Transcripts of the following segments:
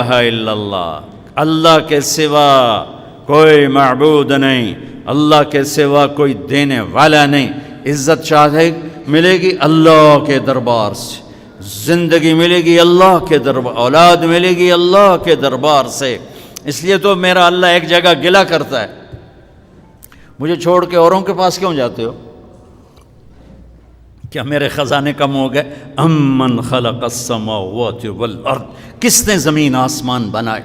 الہ الا اللہ، اللہ کے سوا کوئی معبود نہیں، اللہ کے سوا کوئی دینے والا نہیں۔ عزت چاہے ملے گی اللہ کے دربار سے، زندگی ملے گی اللہ کے دربار، اولاد ملے گی اللہ کے دربار سے۔ اس لیے تو میرا اللہ ایک جگہ گلہ کرتا ہے، مجھے چھوڑ کے اوروں کے پاس کیوں جاتے ہو؟ کیا میرے خزانے کم ہو گئے؟ امن خلق السماوات والارض، کس نے زمین آسمان بنائے؟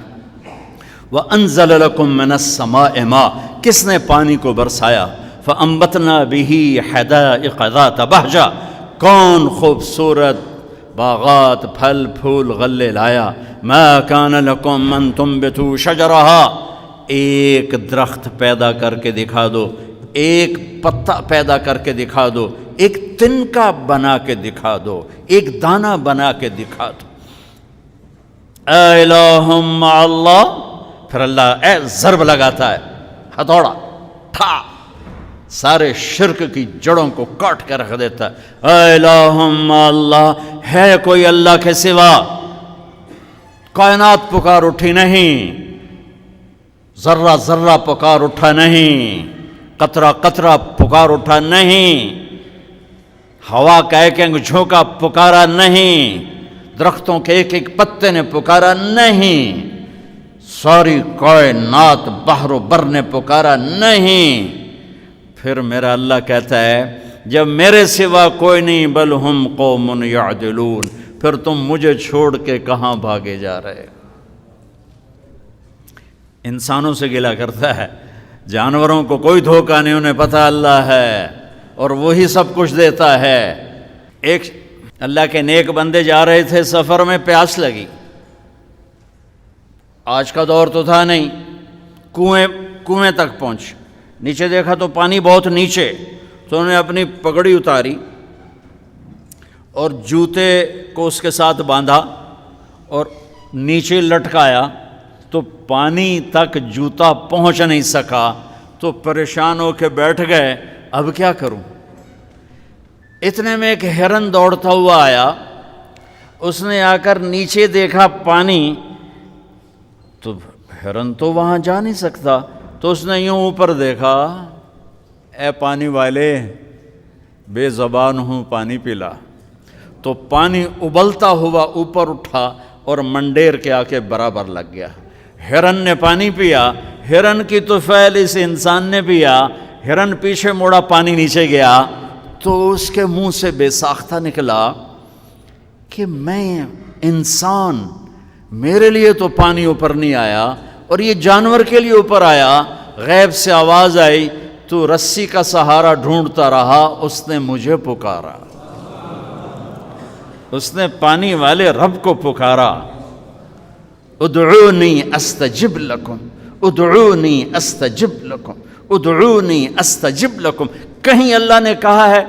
وانزل لکم من السماء ماء، کس نے پانی کو برسایا؟ فانبتنا به حدائق ذات بہجہ، کون خوبصورت باغات پھل پھول غلے لایا؟ ما کان لکم ان تنبتوا شجرها، ایک درخت پیدا کر کے دکھا دو، ایک پتا پیدا کر کے دکھا دو، ایک تنکا بنا کے دکھا دو، ایک دانہ بنا کے دکھا دو۔ الہ مع اللہ، پھر اللہ ضرب لگاتا ہے، ہتھوڑا ٹھا، سارے شرک کی جڑوں کو کاٹ کے رکھ دیتا ہے۔ الہ مع اللہ، ہے کوئی اللہ کے سوا؟ کائنات پکار اٹھی نہیں، ذرہ ذرہ پکار اٹھا نہیں، قطرہ قطرہ پکار اٹھا نہیں، ہوا کا ایک ایک جھونکا پکارا نہیں، درختوں کے ایک ایک پتے نے پکارا نہیں، ساری کائنات بحر و بر نے پکارا نہیں۔ پھر میرا اللہ کہتا ہے جب میرے سوا کوئی نہیں، بل ہم قوم یعدلون، پھر تم مجھے چھوڑ کے کہاں بھاگے جا رہے؟ انسانوں سے گلہ کرتا ہے، جانوروں کو کوئی دھوکہ نہیں، انہیں پتہ اللہ ہے اور وہی سب کچھ دیتا ہے۔ ایک اللہ کے نیک بندے جا رہے تھے سفر میں، پیاس لگی، آج کا دور تو تھا نہیں، کنویں تک پہنچ، نیچے دیکھا تو پانی بہت نیچے، تو انہوں نے اپنی پگڑی اتاری اور جوتے کو اس کے ساتھ باندھا اور نیچے لٹکایا، تو پانی تک جوتا پہنچ نہیں سکا، تو پریشان ہو کے بیٹھ گئے، اب کیا کروں؟ اتنے میں ایک ہرن دوڑتا ہوا آیا، اس نے آ کر نیچے دیکھا پانی، تو ہرن تو وہاں جا نہیں سکتا، تو اس نے یوں اوپر دیکھا، اے پانی والے بے زبان ہوں، پانی پلا۔ تو پانی ابلتا ہوا اوپر اٹھا اور منڈیر کے آ کے برابر لگ گیا۔ ہرن نے پانی پیا، ہرن کی تو فعل اس انسان نے پیا، ہرن پیچھے موڑا، پانی نیچے گیا، تو اس کے منہ سے بے ساختہ نکلا کہ میں انسان، میرے لیے تو پانی اوپر نہیں آیا اور یہ جانور کے لیے اوپر آیا۔ غیب سے آواز آئی، تو رسی کا سہارا ڈھونڈتا رہا، اس نے مجھے پکارا، اس نے پانی والے رب کو پکارا۔ ادعونی استجب لکم، ادعونی استجب لکم، ادعونی استجب لکم۔ کہیں اللہ نے کہا ہے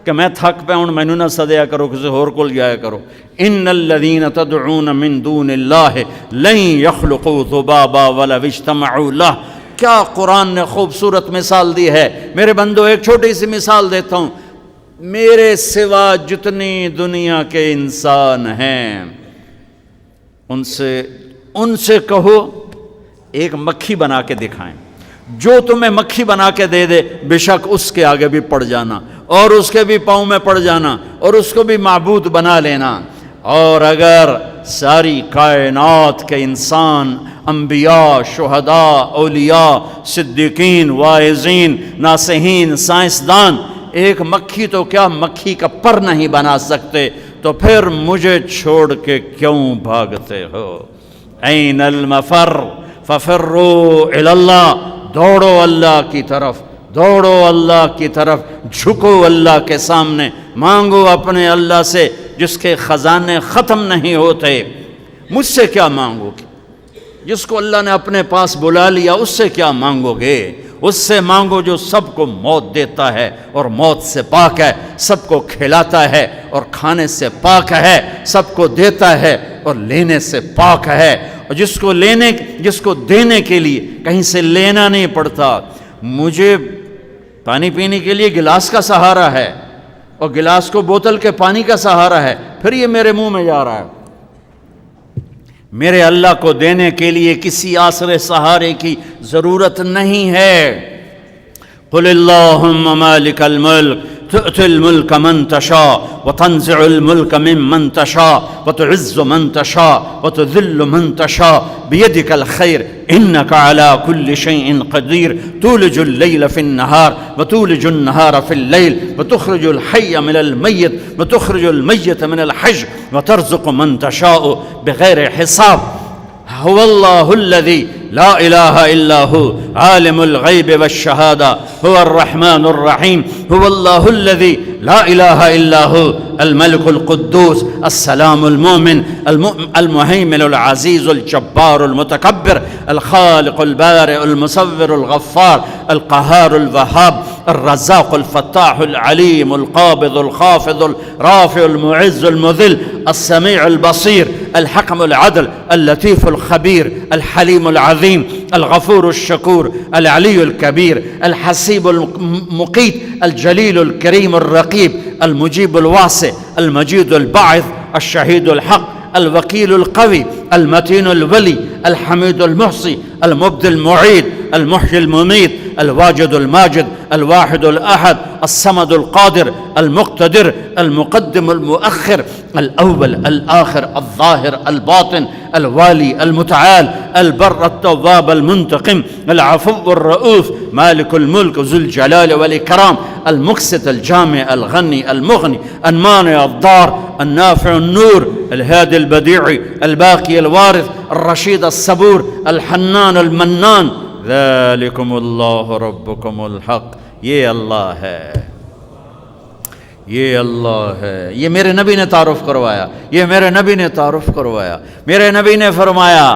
کہ میں تھک پہ ہوں، مینوں نہ سدیا کرو، کسی اور کول جایا کرو؟ ان الذین تدعون من دون اللہ لن یخلقوا ذبابا ولو اجتمعوا لہ۔ کیا قرآن نے خوبصورت مثال دی ہے۔ میرے بندو ایک چھوٹی سی مثال دیتا ہوں، میرے سوا جتنی دنیا کے انسان ہیں ان سے کہو ایک مکھی بنا کے دکھائیں، جو تمہیں مکھی بنا کے دے دے بے شک اس کے آگے بھی پڑ جانا اور اس کے بھی پاؤں میں پڑ جانا اور اس کو بھی معبود بنا لینا۔ اور اگر ساری کائنات کے انسان، انبیاء، شہداء، اولیاء، صدیقین، واعظین، ناصحین، سائنسدان ایک مکھی تو کیا مکھی کا پر نہیں بنا سکتے، تو پھر مجھے چھوڑ کے کیوں بھاگتے ہو؟ این المفر ففروا الی اللہ، دوڑو اللہ کی طرف، دوڑو اللہ کی طرف، جھکو اللہ کے سامنے، مانگو اپنے اللہ سے جس کے خزانے ختم نہیں ہوتے۔ مجھ سے کیا مانگو گے؟ جس کو اللہ نے اپنے پاس بلا لیا اس سے کیا مانگو گے؟ اس سے مانگو جو سب کو موت دیتا ہے اور موت سے پاک ہے، سب کو کھلاتا ہے اور کھانے سے پاک ہے، سب کو دیتا ہے اور لینے سے پاک ہے، اور جس کو دینے کے لیے کہیں سے لینا نہیں پڑتا۔ مجھے پانی پینے کے لیے گلاس کا سہارا ہے اور گلاس کو بوتل کے پانی کا سہارا ہے، پھر یہ میرے منہ میں جا رہا ہے۔ میرے اللہ کو دینے کے لیے کسی آسرے سہارے کی ضرورت نہیں ہے۔ قل اللہم مالک الملک تؤتی الملک من تشاء وتنزع الملک ممن تشاء وتعز من تشاء وتذل من تشاء بيدك الخير إنك على كل شيء قدير تولج الليل في النهار وتولج النهار في الليل وتخرج الحي من الميت وتخرج الميت من الحي وترزق من تشاء بغير حساب هو الله الذي لا إله إلا هو عالم الغيب والشهادة هو الرحمن الرحيم هو الله الذي لا إله إلا هو الملك القدوس السلام المؤمن المهيمن العزيز الجبار المتكبر الخالق البارئ المصور الغفار القهار الوهاب الرزاق الفتاح العليم القابض الخافض الرافع المعز المذل السميع البصير الحكم العدل اللطيف الخبير الحليم العظيم الغفور الشكور العلي الكبير الحسيب المقيت الجليل الكريم الرقيب المجيب الواسع المجيد الباعث الشهيد الحق الوكيل القوي المتين الولي الحميد المحصي المبدي المعيد المحيي المميت الواجد الماجد الواحد الأحد الصمد القادر المقتدر المقدم المؤخر الأول الآخر الظاهر الباطن الوالي المتعال البر التواب المنتقم العفو الرؤوف مالك الملك ذو الجلال والإكرام المقسط الجامع الغني المغني المانع الضار النافع النور الهادي البديع الباقي الوارث الرشيد الصبور الحنان المنان ذلكم اللہ ربکم الحق۔ یہ اللہ ہے، یہ اللہ ہے، یہ میرے نبی نے تعارف کروایا، یہ میرے نبی نے تعارف کروایا۔ میرے نبی نے فرمایا